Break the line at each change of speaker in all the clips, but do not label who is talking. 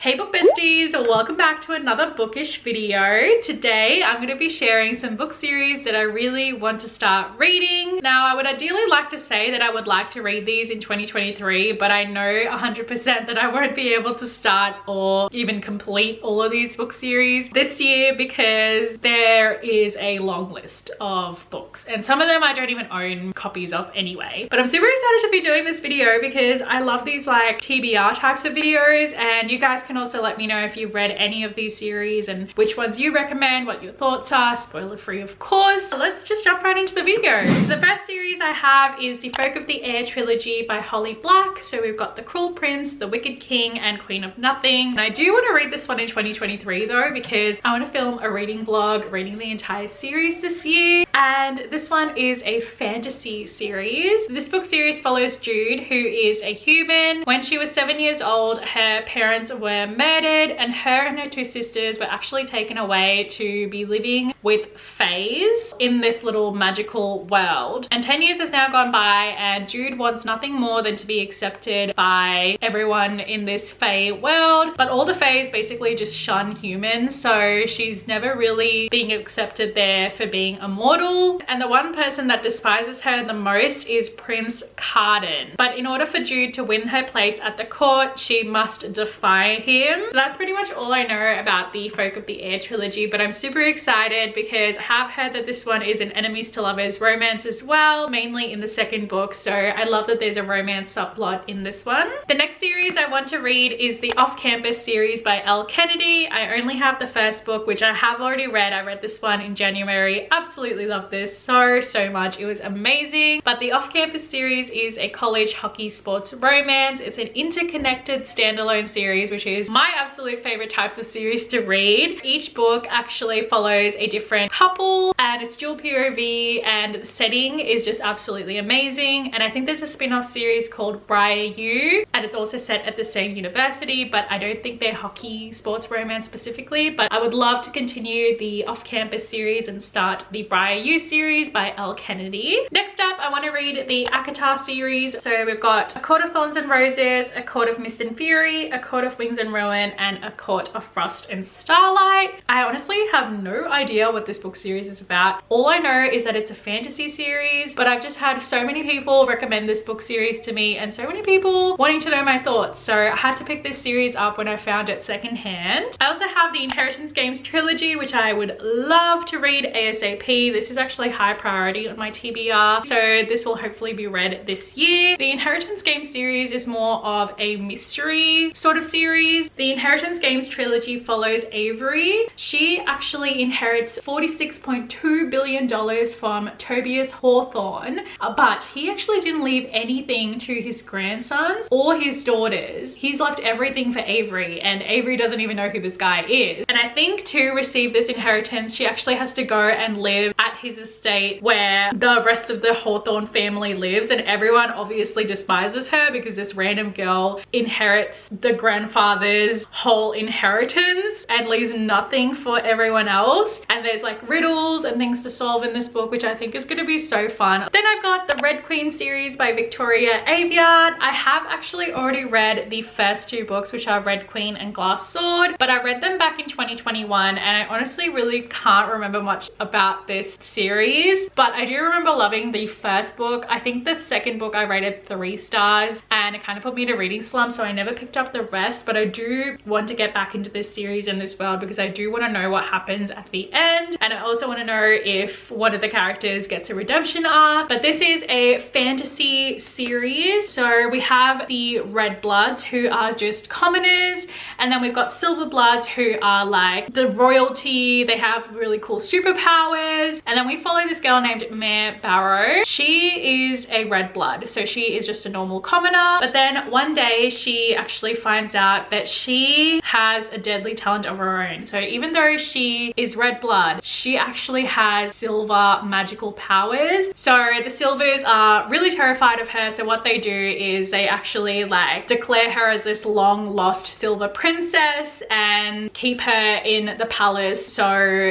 Hey book besties, welcome back to another bookish video. Today I'm going to be sharing some book series that I really want to start reading. Now I would ideally like to say that I would like to read these in 2023, but I know 100% that I won't be able to start or even complete all of these book series this year because there is a long list of books and some of them I don't even own copies of anyway. But I'm super excited to be doing this video because I love these like TBR types of videos, and you guys can also let me know if you've read any of these series and which ones you recommend, what your thoughts are, spoiler free of course. So let's just jump right into the video. The first series I have is the Folk of the Air trilogy by Holly Black. So we've got The Cruel Prince, The Wicked King, and Queen of Nothing. And I do want to read this one in 2023 though, because I want to film a reading vlog reading the entire series this year. And this one is a fantasy series. This book series follows Jude, who is a human. When she was 7 years old, her parents were murdered and her and her two sisters were actually taken away to be living with fays in this little magical world. And 10 years has now gone by and Jude wants nothing more than to be accepted by everyone in this fae world, but all the fays basically just shun humans, so she's never really being accepted there for being immortal. And the one person that despises her the most is Prince Carden. But in order for Jude to win her place at the court, she must defy him. That's pretty much all I know about the Folk of the Air trilogy, but I'm super excited because I have heard that this one is an enemies to lovers romance as well, mainly in the second book, so I love that there's a romance subplot in this one. The next series I want to read is the Off-Campus series by Elle Kennedy. I only have the first book, which I have already read. I read this one in January. Absolutely loved this so much. It was amazing. But the Off-Campus series is a college hockey sports romance. It's an interconnected standalone series, which is my absolute favorite types of series to read. Each book actually follows a different couple and it's dual POV, and the setting is just absolutely amazing. And I think there's a spin-off series called Briar U, and it's also set at the same university, but I don't think they're hockey sports romance specifically. But I would love to continue the Off-Campus series and start the Briar U series by Elle Kennedy. Next up, I want to read the ACOTAR series. So we've got A Court of Thorns and Roses, A Court of Mist and Fury, A Court of Wings and Ruin, and A Court of Frost and Starlight. I honestly have no idea what this book series is about. All I know is that it's a fantasy series, but I've just had so many people recommend this book series to me and so many people wanting to know my thoughts, so I had to pick this series up when I found it secondhand. I also have the Inheritance Games trilogy, which I would love to read ASAP. This is actually high priority on my TBR, so this will hopefully be read this year. The Inheritance Games series is more of a mystery sort of series. The Inheritance Games trilogy follows Avery. She actually inherits $46.2 billion from Tobias Hawthorne, but he actually didn't leave anything to his grandsons or his daughters. He's left everything for Avery, and Avery doesn't even know who this guy is. And I think to receive this inheritance, she actually has to go and live at his estate where the rest of the Hawthorne family lives, and everyone obviously despises her because this random girl inherits the grandfather's whole inheritance and leaves nothing for everyone else. And there's like riddles and things to solve in this book, which I think is going to be so fun. Then I've got the Red Queen series by Victoria Aveyard. I have actually already read the first two books, which are Red Queen and Glass Sword, but I read them back in 2021 and I honestly really can't remember much about this series, but I do remember loving the first book. I think the second book I rated 3 stars and it kind of put me in a reading slump, so I never picked up the rest. But I do want to get back into this series and this world because I do want to know what happens at the end, and I also want to know if one of the characters gets a redemption arc. But this is a fantasy series, so we have the Red Bloods, who are just commoners, and then we've got Silver Bloods, who are like the royalty. They have really cool superpowers, and then we follow this girl named Mare Barrow. She is a Red Blood, so she is just a normal commoner, but then one day she actually finds out that she has a deadly talent of her own. So even though she is Red Blood, she actually has silver magical powers. So the Silvers are really terrified of her, so what they do is they actually like declare her as this long lost silver princess and keep her in the palace so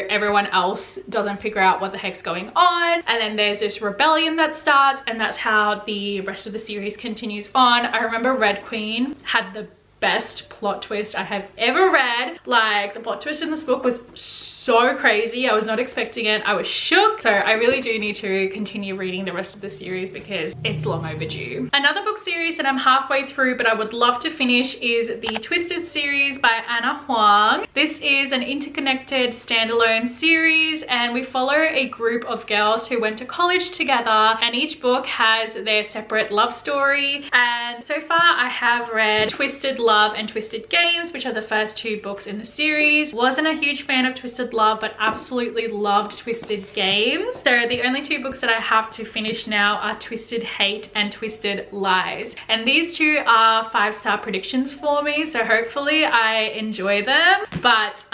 everyone else doesn't figure out what the heck's going on. And then there's this rebellion that starts, and that's how the rest of the series continues on. I remember Red Queen had the best plot twist I have ever read. Like, the plot twist in this book was so crazy. I was not expecting it. I was shook. So I really do need to continue reading the rest of the series because it's long overdue. Another book series that I'm halfway through but I would love to finish is the Twisted series by Anna Huang. This is an interconnected standalone series, and we follow a group of girls who went to college together, and each book has their separate love story. And so far I have read Twisted Love and Twisted Games, which are the first two books in the series. Wasn't a huge fan of Twisted Love, but absolutely loved Twisted Games. So the only two books that I have to finish now are Twisted Hate and Twisted Lies, and these two are 5-star predictions for me, so hopefully I enjoy them. But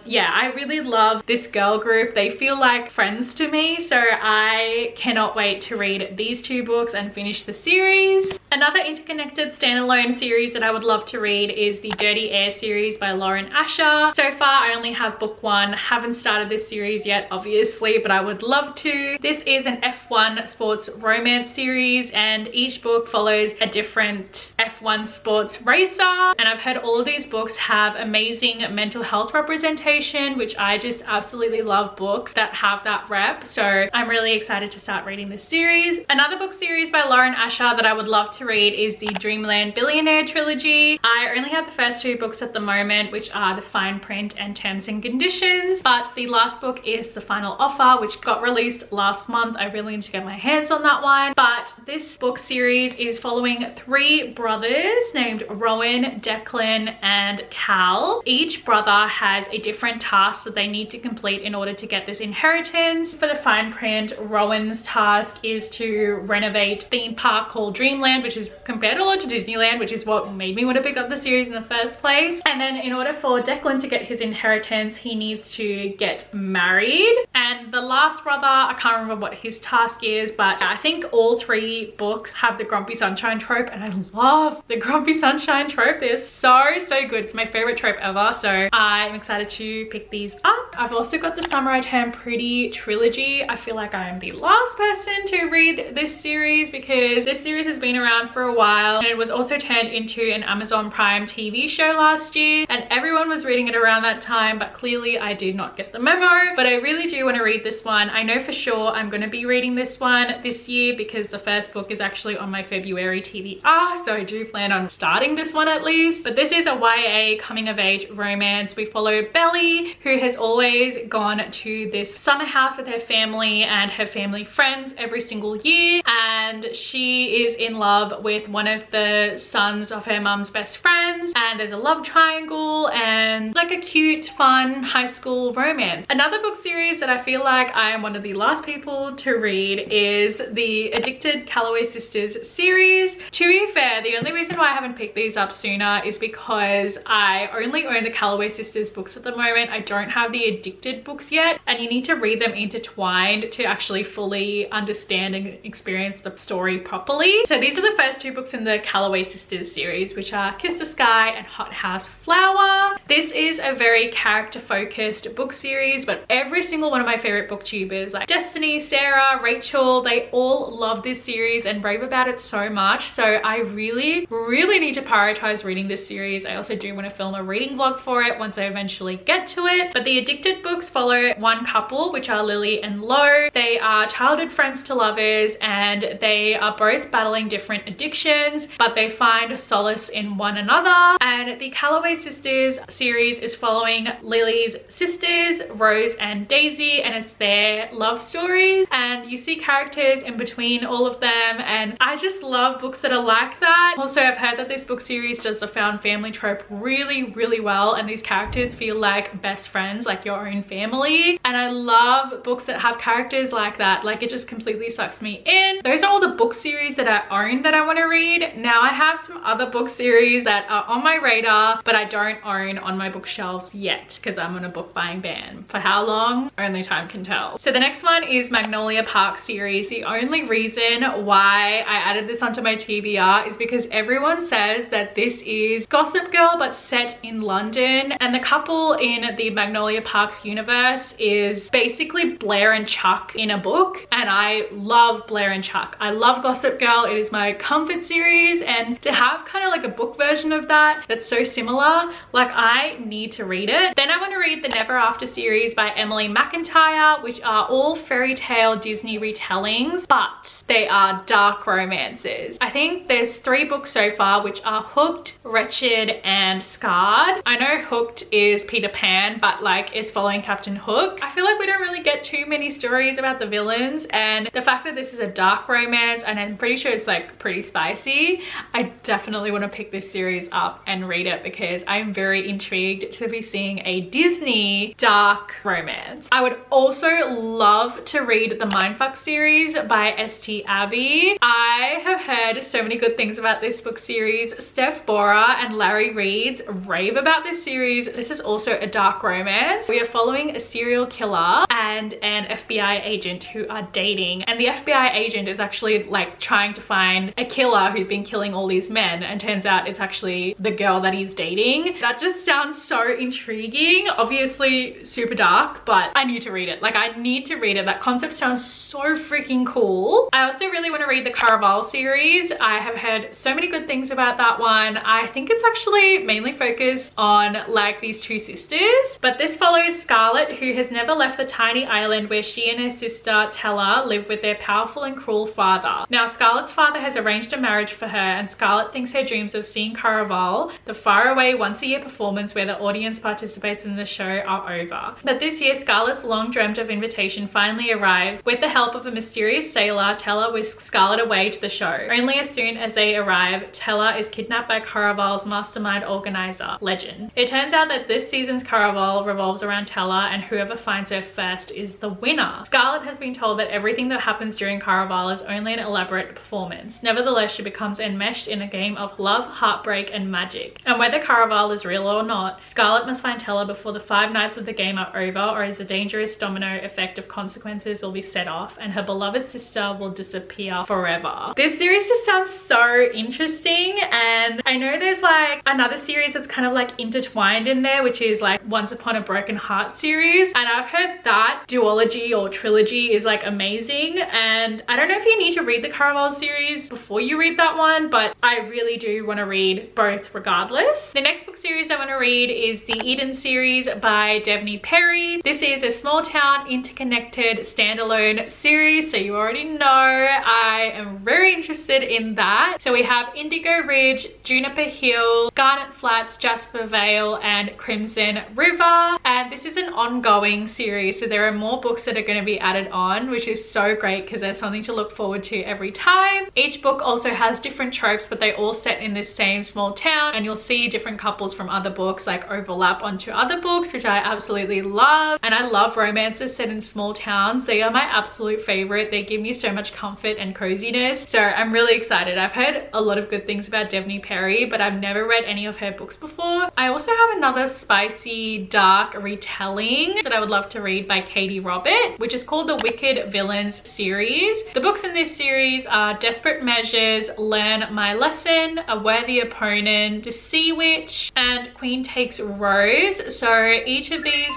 yeah, I really love this girl group. They feel like friends to me, so I cannot wait to read these two books and finish the series. Another interconnected standalone series that I would love to read is the Dirty Air series by Lauren Asher. So far I only have book 1, haven't started this series yet obviously, but I would love to. This is an F1 sports romance series, and each book follows a different F1 sports racer, and I've heard all of these books have amazing mental health representation, which I just absolutely love books that have that rep, so I'm really excited to start reading this series. Another book series by Lauren Asher that I would love to read is the Dreamland Billionaire trilogy. I only have the first two books at the moment, which are The Fine Print and Terms and Conditions, but the last book is The Final Offer, which got released last month. I really need to get my hands on that one. But this book series is following 3 brothers named Rowan, Declan and Cal. Each brother has a different task that they need to complete in order to get this inheritance. For the fine print, Rowan's task is to renovate a theme park called Dreamland, which is compared a lot to Disneyland, which is what made me want to pick up the series in the first place. And then in order for Declan to get his inheritance, he needs to get married. And the last brother, I can't remember what his task is, but I think all 3 books have the Grumpy Sunshine trope, and I love the Grumpy Sunshine trope. They're so good. It's my favorite trope ever, so I'm excited to pick these up. I've also got the Summer I Turned Pretty trilogy. I feel like I am the last person to read this series because this series has been around for a while, and it was also turned into an Amazon Prime TV show last year, and everyone was reading it around that time, but clearly I did not get the memo. But I really do want to read this one. I know for sure I'm going to be reading this one this year because the first book is actually on my February TBR, so I do plan on starting this one at least. But this is a YA coming of age romance. We follow Belly, who has always gone to this summer house with her family and her family friends every single year, and she is in love with one of the sons of her mum's best friends, and there's a love triangle and like a cute fun high school romance. Another book series that I feel like I am one of the last people to read is the Addicted Calloway Sisters series. To be fair, the only reason why I haven't picked these up sooner is because I only own the Calloway Sisters books at the moment. I don't have the Addicted books yet, and you need to read them intertwined to actually fully understand and experience the story properly. So these are the first 2 books in the Calloway Sisters series, which are Kiss the Sky and Hot House Flower. This is a very character focused book series, but every single one of my favorite booktubers like Destiny, Sarah, Rachel, they all love this series and rave about it so much. So I really need to prioritize reading this series. I also do want to film a reading vlog for it once I eventually get to it. But the Addicted books follow one couple, which are Lily and Lo. They are childhood friends to lovers, and they are both battling different addictions, but they find solace in one another. And the Calloway Sisters series is following Lily's sisters, Rose and Daisy, and it's their love stories, and you see characters in between all of them, and I just love books that are like that. Also, I've heard that this book series does the found family trope really well, and these characters feel like best friends, like your own family, and I love books that have characters like that. Like, it just completely sucks me in. Those are all the book series that I own that I want to read. Now I have some other book series that are on my radar but I don't own on on my bookshelves yet because I'm on a book buying ban. For how long? Only time can tell. So the next one is Magnolia Park series. The only reason why I added this onto my TBR is because everyone says that this is Gossip Girl but set in London, and the couple in the Magnolia Parks universe is basically Blair and Chuck in a book, and I love Blair and Chuck. I love Gossip Girl. It is my comfort series, and to have kind of like a book version of that that's so similar, like I need to read it. Then I want to read the Never After series by Emily McIntyre, which are all fairy tale Disney retellings, but they are dark romances. I think there's 3 books so far, which are Hooked, Wretched, and Scarred. I know Hooked is Peter Pan, but like it's following Captain Hook. I feel like we don't really get too many stories about the villains, and the fact that this is a dark romance and I'm pretty sure it's like pretty spicy, I definitely want to pick this series up and read it because I'm very intrigued to be seeing a Disney dark romance. I would also love to read the Mindfuck series by St. Abbey. I have heard so many good things about this book series. Steph Bora and Larry Reeds rave about this series. This is also a dark romance. We are following a serial killer and an FBI agent who are dating, and the FBI agent is actually like trying to find a killer who's been killing all these men, and turns out it's actually the girl that he's dating. That just sounds so intriguing. Obviously super dark, but I need to read it. Like I need to read it. That concept sounds so freaking cool. I also really want to read the Caraval series. I have heard so many good things about that one. I think it's actually mainly focused on like these 2 sisters, but this follows Scarlett, who has never left the tiny island where she and her sister Tella live with their powerful and cruel father. Now Scarlett's father has arranged a marriage for her, and Scarlett thinks her dreams of seeing Caraval, the faraway once-a-year performance where the audience participates in the show, are over. But this year Scarlett's long dreamt of invitation finally arrives. With the help of a mysterious sailor, Tella whisks Scarlett away to the show. Only as soon as they arrive, Tella is kidnapped by Caraval's mastermind organizer, Legend. It turns out that this season's Caraval revolves around Tella, and whoever finds her first is the winner. Scarlett has been told that everything that happens during Caraval is only an elaborate performance. Nevertheless, she becomes enmeshed in a game of love, heartbreak, and magic. And whether Caraval is real or not, Scarlett must find Tella before the 5 nights of the game are over, or as a dangerous domino effect of consequences will be set off, and her beloved sister will disappear forever. This series just sounds so interesting, and I know there's like another series that's kind of like intertwined in there, which is like Once Upon a Broken Heart series, and I've heard that duology or trilogy is like amazing, and I don't know if you need to read the Caraval series before you read that one, but I really do want to read both regardless. The next book series I want to read is the Eden series by Devney Perry. This is a small town interconnected standalone series, so you already know I am very interested in that. So we have Indigo Ridge, Juniper Hill, Garnet Flats, Jasper Vale, and Crimson River, and this is an ongoing series, so there are more books that are going to be added on, which is so great because there's something to look forward to every time. Each book also has different tropes, but they all set in this same small town, and you'll see different couples from other books like overlap onto other books, which I absolutely love. And I love romances set in small towns. They are my absolute favorite. They give me so much comfort and coziness, so I'm really excited. I've heard a lot of good things about Devney Perry, but I've never read any of her books before. I also have another spicy dark retelling that I would love to read by Katie Robert, which is called the Wicked Villains series. The books in this series are Desperate Measures, Learn My Lesson, A Worthy Opponent, The Sea Witch, and Queen Takes Rose. So each of these,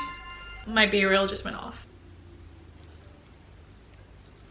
my B-reel just went off.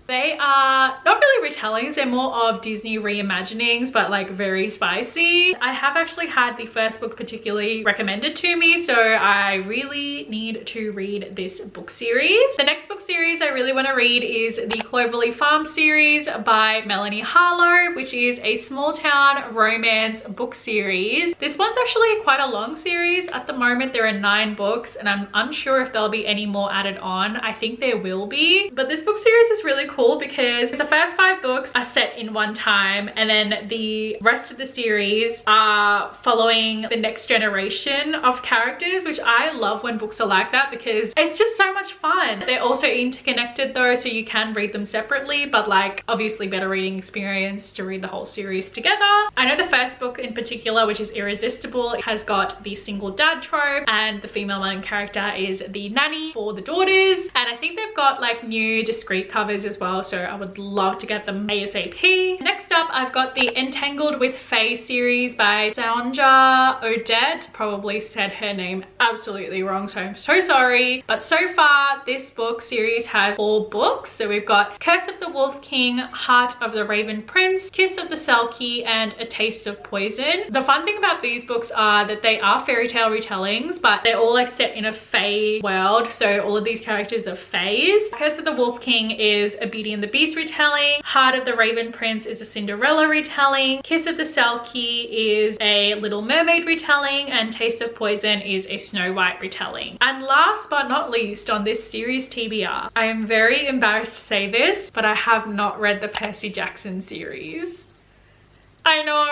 They are not really retellings, they're more of Disney reimaginings, but like very spicy. I have actually had the first book particularly recommended to me, so I really need to read this book series. The next book series I really want to read is the Cloverleaf Farm series by Melanie Harlow, which is a small town romance book series. This one's actually quite a long series. At the moment there are 9 books, and I'm unsure if there'll be any more added on. I think there will be, but this book series is really cool cool because the first 5 books are set in one time, and then the rest of the series are following the next generation of characters, which I love when books are like that because it's just so much fun. They're also interconnected though, so you can read them separately, but like obviously better reading experience to read the whole series together. I know the first book in particular, which is Irresistible, it has got the single dad trope, and the female main character is the nanny for the daughters, and I think they've got like new discreet covers as well, so I would love to get them ASAP. Next up, I've got the Entangled with Fae series by Sandra Odette. Probably said her name absolutely wrong, so I'm so sorry, but so far this book series has 4 books. So we've got Curse of the Wolf King, Heart of the Raven Prince, Kiss of the Selkie, and A Taste of Poison. The fun thing about these books are that they are fairy tale retellings, but they're all like set in a fae world, so all of these characters are faes. Curse of the Wolf King is a Beauty and the Beast retelling, Heart of the Raven Prince is a Cinderella retelling, Kiss of the Selkie is a Little Mermaid retelling, and Taste of Poison is a Snow White retelling. And last but not least on this series TBR, I am very embarrassed to say this, but I have not read the Percy Jackson series. I know.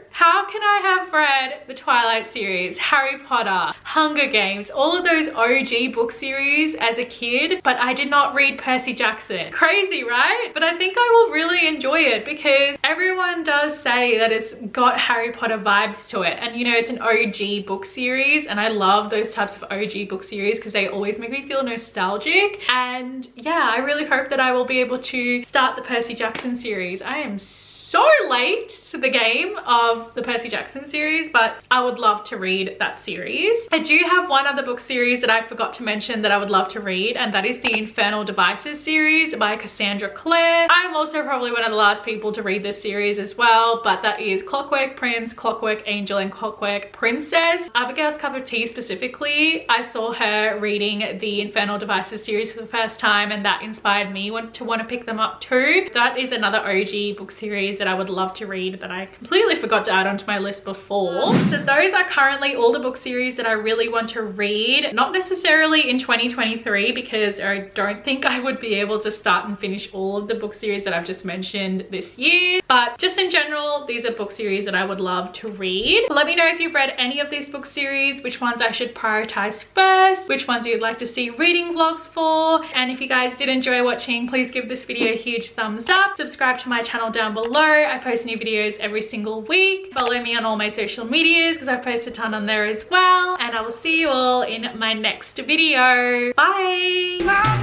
How can I have read the Twilight series, Harry Potter, Hunger Games, all of those OG book series as a kid, but I did not read Percy Jackson? Crazy, right? But I think I will really enjoy it because everyone does say that it's got Harry Potter vibes to it. And you know, it's an OG book series, and I love those types of OG book series because they always make me feel nostalgic. And yeah, I really hope that I will be able to start the Percy Jackson series. I am so late to the game of the Percy Jackson series, but I would love to read that series. I do have one other book series that I forgot to mention that I would love to read, and that is the Infernal Devices series by Cassandra Clare. I'm also probably one of the last people to read this series as well, but that is Clockwork Prince, Clockwork Angel, and Clockwork Princess. Abigail's Cup of Tea specifically, I saw her reading the Infernal Devices series for the first time, and that inspired me to want to pick them up too. That is another OG book series that I would love to read that I completely forgot to add onto my list before. So those are currently all the book series that I really want to read. Not necessarily in 2023 because I don't think I would be able to start and finish all of the book series that I've just mentioned this year, but just in general, these are book series that I would love to read. Let me know if you've read any of these book series, which ones I should prioritize first, which ones you'd like to see reading vlogs for, and if you guys did enjoy watching, please give this video a huge thumbs up. Subscribe to my channel down below. I post new videos every single week. Follow me on all my social medias because I post a ton on there as well, and I will see you all in my next video. Bye!